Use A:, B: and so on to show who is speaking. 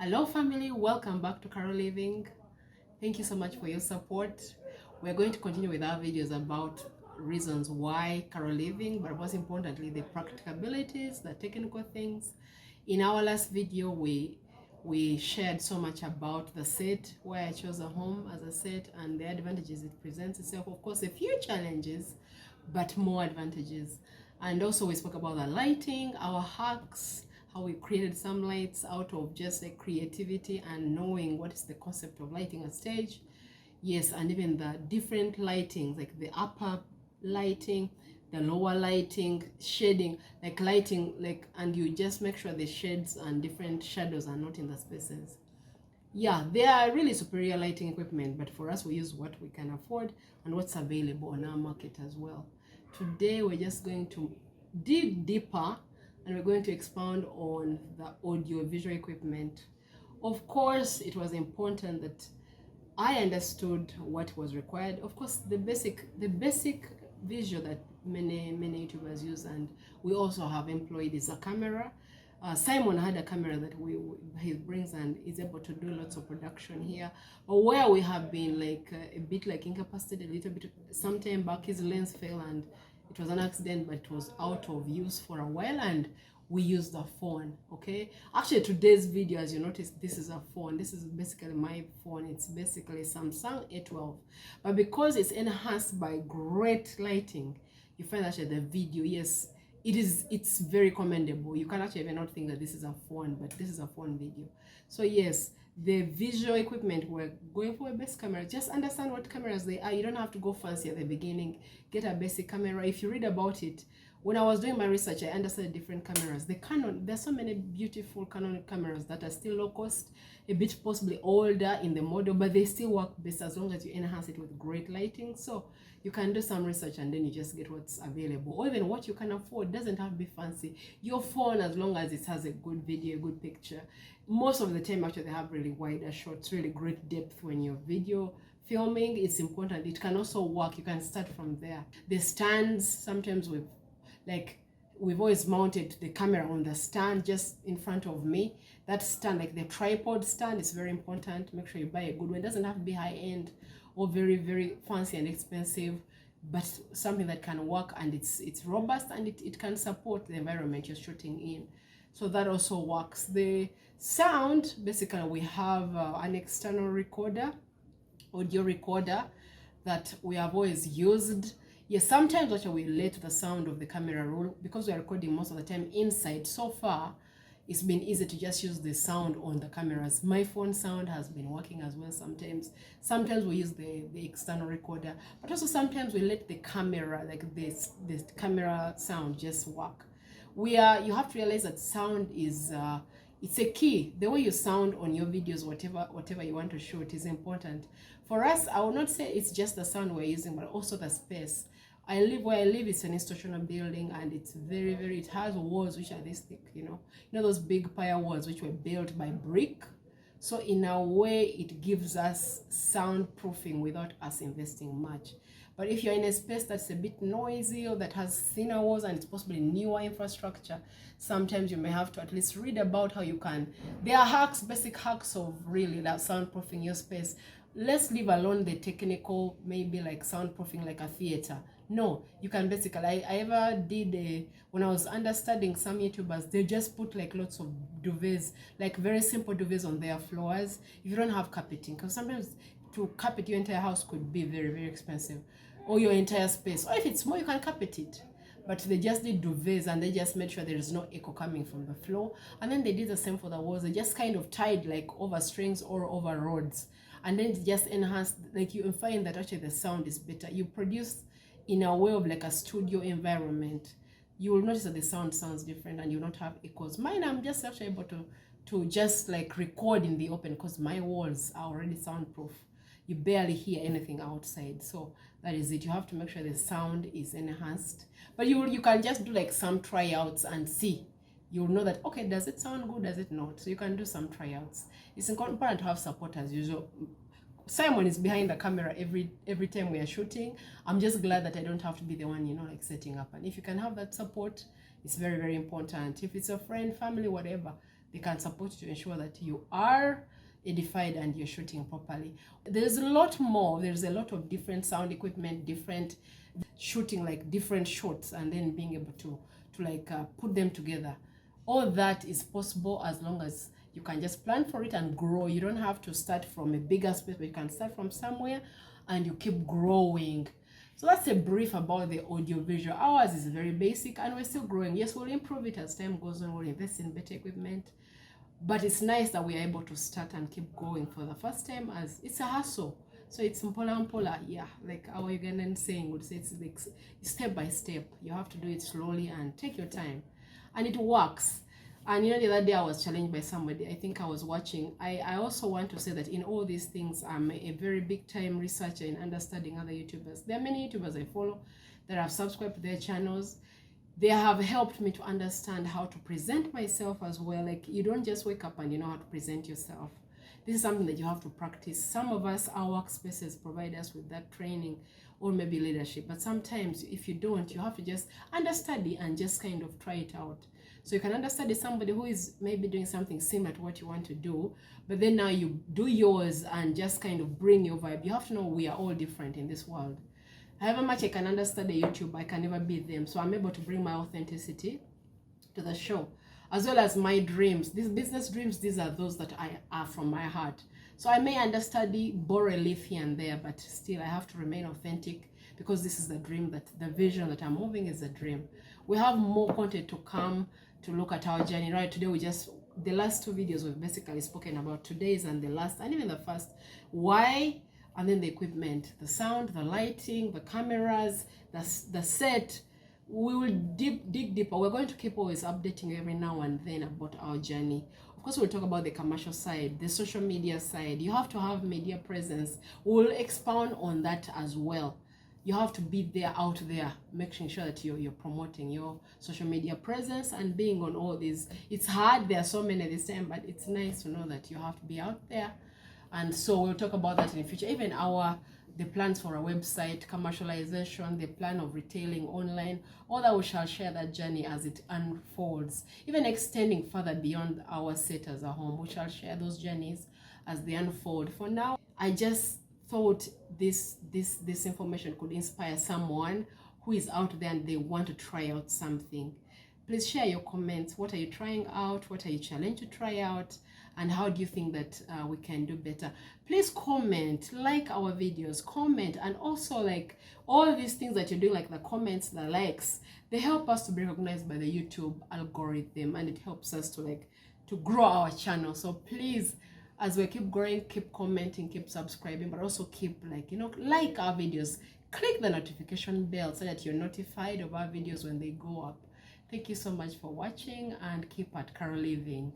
A: Hello family, welcome back to Carolliving. Thank you so much for your support. We're going to continue with our videos about reasons why Carolliving, but most importantly the practicabilities, the technical things. In our last video we shared so much about the set, why I chose a home as a set and the advantages it presents itself. Of course, a few challenges, but more advantages. And also we spoke about the lighting, our hacks, how we created some lights out of just like creativity and knowing what is the concept of lighting a stage. Yes, and even the different lightings, like the upper lighting, the lower lighting, shading, like lighting, like, and you just make sure the shades and different shadows are not in the spaces. Yeah, they are really superior lighting equipment, but for us we use what we can afford and what's available on our market as well. Today we're just going to dig deeper and we're going to expound on the audio visual equipment. Of course, it was important that I understood what was required. Of course, the basic visual that many YouTubers use and we also have employed is a camera. Simon had a camera that he brings and is able to do lots of production here. But where we have been like a bit like incapacitated a little bit, sometime back his lens fell and it was an accident, but it was out of use for a while and we used the phone. Okay, actually today's video, as you notice, this is a phone. This is basically my phone. It's basically Samsung A12, but because it's enhanced by great lighting, you find actually the video, yes, it's very commendable. You can actually even not think that this is a phone, but this is a phone video. So yes, the visual equipment, we're going for a best camera. Just understand what cameras they are. You don't have to go fancy at the beginning. Get a basic camera. If you read about it, when I was doing my research, I understood different cameras. The Canon, there's so many beautiful Canon cameras that are still low cost, a bit possibly older in the model, but they still work best as long as you enhance it with great lighting. So you can do some research and then you just get what's available, or even what you can afford. It doesn't have to be fancy. Your phone, as long as it has a good video, a good picture. Most of the time, actually, they have really wider shots, really great depth when you're video filming. It's important. It can also work. You can start from there. The stands, sometimes we've always mounted the camera on the stand just in front of me. That stand, like the tripod stand, is very important. Make sure you buy a good one. It doesn't have to be high-end or very fancy and expensive, but something that can work and it's robust and it can support the environment you're shooting in. So that also works. The sound, basically we have an external recorder, audio recorder, that we have always used. Yes, sometimes actually we let the sound of the camera roll because we are recording most of the time inside. So far, it's been easy to just use the sound on the cameras. My phone sound has been working as well sometimes. Sometimes we use the external recorder, but also sometimes we let the camera, like this camera sound just work. You have to realize that sound is it's a key. The way you sound on your videos, whatever you want to shoot, is important. For us, I will not say it's just the sound we're using, but also the space. Where I live, it's an institutional building and it's very, it has walls which are this thick, you know those big pile walls which were built by brick. So in a way, it gives us soundproofing without us investing much. But if you're in a space that's a bit noisy or that has thinner walls and it's possibly newer infrastructure, sometimes you may have to at least read about how you can. There are hacks, basic hacks of really that soundproofing your space. Let's leave alone the technical, maybe like soundproofing like a theater. No, you can basically, I ever did when I was understudying some YouTubers, they just put like lots of duvets, like very simple duvets on their floors. If you don't have carpeting, because sometimes to carpet your entire house could be very expensive, or your entire space, or if it's small you can carpet it, but they just did duvets and they just made sure there is no echo coming from the floor. And then they did the same for the walls. They just kind of tied like over strings or over rods, and then it just enhanced, like you find that actually the sound is better. You produce in a way of like a studio environment. You will notice that the sound sounds different and you don't have echoes. Mine, I'm just actually able to just like record in the open because my walls are already soundproof. You barely hear anything outside. So that is it. You have to make sure the sound is enhanced. But you can just do like some tryouts and see. You'll know that, okay, does it sound good, does it not? So you can do some tryouts. It's important to have support as usual. Simon is behind the camera every time we are shooting. I'm just glad that I don't have to be the one, like setting up. And if you can have that support, it's very important. If it's a friend, family, whatever, they can support you to ensure that you are edified and you're shooting properly. There's a lot more. There's a lot of different sound equipment, different shooting, like different shots, and then being able to put them together. All that is possible as long as you can just plan for it and grow. You don't have to start from a bigger space, but you can start from somewhere and you keep growing. So that's a brief about the audiovisual. Ours is very basic and we're still growing. Yes, we'll improve it as time goes on. We'll invest in better equipment. But it's nice that we are able to start and keep going for the first time, as it's a hustle. So it's mpola, yeah, like our Ugandan saying would say, it's like step by step. You have to do it slowly and take your time. And it works. And the other day I was challenged by somebody, I think I was watching. I also want to say that in all these things, I'm a very big time researcher in understanding other YouTubers. There are many YouTubers I follow that have subscribed to their channels. They have helped me to understand how to present myself as well. Like, you don't just wake up and you know how to present yourself. This is something that you have to practice. Some of us, our workspaces provide us with that training or maybe leadership. But sometimes if you don't, you have to just understudy and just kind of try it out. So you can understudy somebody who is maybe doing something similar to what you want to do, but then now you do yours and just kind of bring your vibe. You have to know we are all different in this world. However much I can understudy YouTube, I can never beat them. So I'm able to bring my authenticity to the show, as well as my dreams. These business dreams, these are those that are from my heart. So I may understudy, borrow a leaf here and there, but still I have to remain authentic, because this is the dream, that the vision that I'm moving is a dream. We have more content to come to look at our journey. Right today, the last two videos we've basically spoken about today's and the last, and even the first, why, and then the equipment, the sound, the lighting, the cameras, the set. We will dig deeper. We're going to keep always updating every now and then about our journey. Of course, we'll talk about the commercial side, the social media side. You have to have media presence. We'll expound on that as well. You have to be there, out there, making sure that you're promoting your social media presence and being on all these. It's hard. There are so many this time, but it's nice to know that you have to be out there. And so we'll talk about that in the future. Even the plans for our website, commercialization, the plan of retailing online, all that, we shall share that journey as it unfolds. Even extending further beyond our set as a home, we shall share those journeys as they unfold. For now, I just thought this information could inspire someone who is out there and they want to try out something. Please share your comments. What are you trying out? What are you challenged to try out? And how do you think that we can do better? Please comment, like our videos, comment, and also like all these things that you're doing, like the comments, the likes, they help us to be recognized by the YouTube algorithm, and it helps us to grow our channel. So please, as we keep growing, keep commenting, keep subscribing, but also keep like our videos. Click the notification bell so that you're notified of our videos when they go up. Thank you so much for watching, and keep at Carolliving.